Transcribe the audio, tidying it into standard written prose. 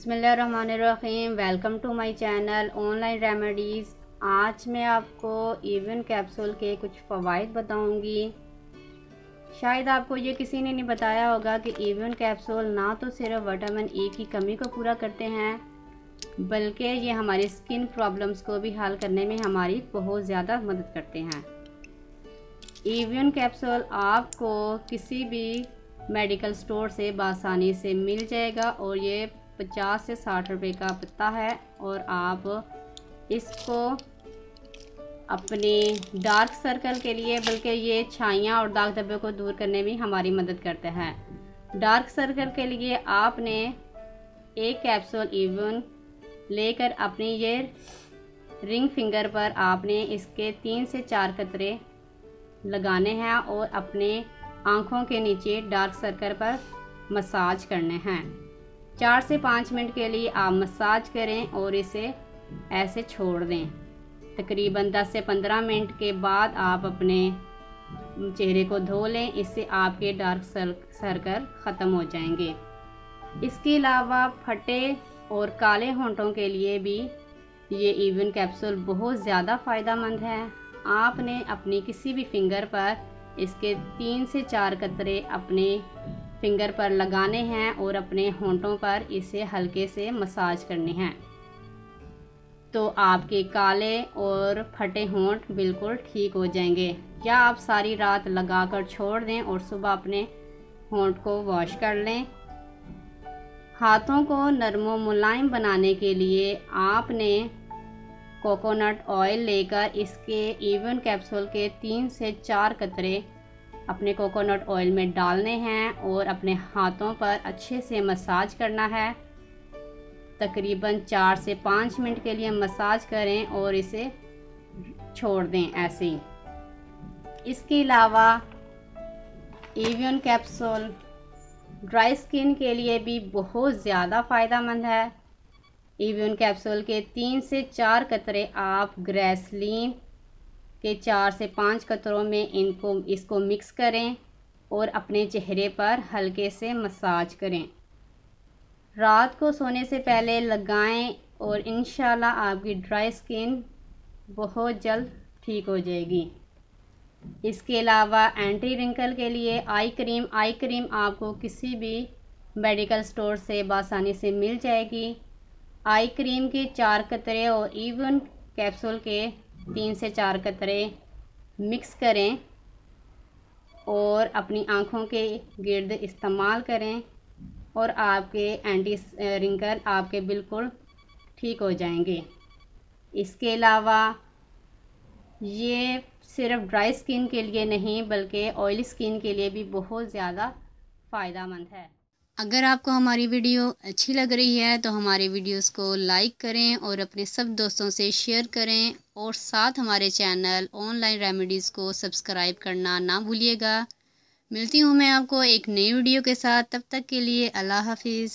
बिस्मिल्लाहिर्रहमानिर्रहीम। Welcome to my channel online remedies. आज मैं आपको इवन कैप्सूल के कुछ फ़वाइद बताऊंगी। शायद आपको ये किसी ने नहीं बताया होगा कि इवन कैप्सूल ना तो सिर्फ विटामिन ई की कमी को पूरा करते हैं, बल्कि ये हमारी स्किन प्रॉब्लम्स को भी हल करने में हमारी बहुत ज़्यादा मदद करते हैं। इवन कैप्सूल आपको किसी भी मेडिकल स्टोर से बआसानी से मिल जाएगा और ये 50 से 60 रुपए का पत्ता है और आप इसको अपने डार्क सर्कल के लिए, बल्कि ये छाइयाँ और दाग धब्बे को दूर करने में हमारी मदद करते हैं। डार्क सर्कल के लिए आपने एक कैप्सूल इवन लेकर अपनी ये रिंग फिंगर पर आपने इसके 3 से 4 कतरे लगाने हैं और अपने आँखों के नीचे डार्क सर्कल पर मसाज करने हैं। 4 से 5 मिनट के लिए आप मसाज करें और इसे ऐसे छोड़ दें। तकरीबन 10 से 15 मिनट के बाद आप अपने चेहरे को धो लें। इससे आपके डार्क सर्कल ख़त्म हो जाएंगे। इसके अलावा फटे और काले होंठों के लिए भी ये इवन कैप्सूल बहुत ज़्यादा फ़ायदेमंद है। आपने अपनी किसी भी फिंगर पर इसके 3 से 4 कतरे अपने फिंगर पर लगाने हैं और अपने होंठों पर इसे हल्के से मसाज करने हैं, तो आपके काले और फटे होंठ बिल्कुल ठीक हो जाएंगे। या आप सारी रात लगाकर छोड़ दें और सुबह अपने होंठ को वॉश कर लें। हाथों को नरम व मुलायम बनाने के लिए आपने कोकोनट ऑयल लेकर इसके इवन कैप्सूल के 3 से 4 कतरे अपने कोकोनट ऑयल में डालने हैं और अपने हाथों पर अच्छे से मसाज करना है। तकरीबन 4 से 5 मिनट के लिए मसाज करें और इसे छोड़ दें ऐसे ही। इसके अलावा इवन कैप्सूल ड्राई स्किन के लिए भी बहुत ज़्यादा फ़ायदेमंद है। इवन कैप्सूल के 3 से 4 कतरे आप ग्रेसलीन के 4 से 5 कतरों में इसको मिक्स करें और अपने चेहरे पर हल्के से मसाज करें। रात को सोने से पहले लगाएं और इंशाल्लाह आपकी ड्राई स्किन बहुत जल्द ठीक हो जाएगी। इसके अलावा एंटी रिंकल के लिए आई क्रीम आपको किसी भी मेडिकल स्टोर से बआसानी से मिल जाएगी। आई क्रीम के 4 कतरे और इवन कैप्सूल के 3 से 4 कतरे मिक्स करें और अपनी आँखों के गिर्द इस्तेमाल करें और आपके एंटी रिंकल आपके बिल्कुल ठीक हो जाएंगे। इसके अलावा ये सिर्फ ड्राई स्किन के लिए नहीं, बल्कि ऑयली स्किन के लिए भी बहुत ज़्यादा फ़ायदेमंद है। अगर आपको हमारी वीडियो अच्छी लग रही है तो हमारे वीडियोस को लाइक करें और अपने सब दोस्तों से शेयर करें और साथ हमारे चैनल ऑनलाइन रेमेडीज़ को सब्सक्राइब करना ना भूलिएगा। मिलती हूँ मैं आपको एक नई वीडियो के साथ। तब तक के लिए अल्लाह हाफिज़।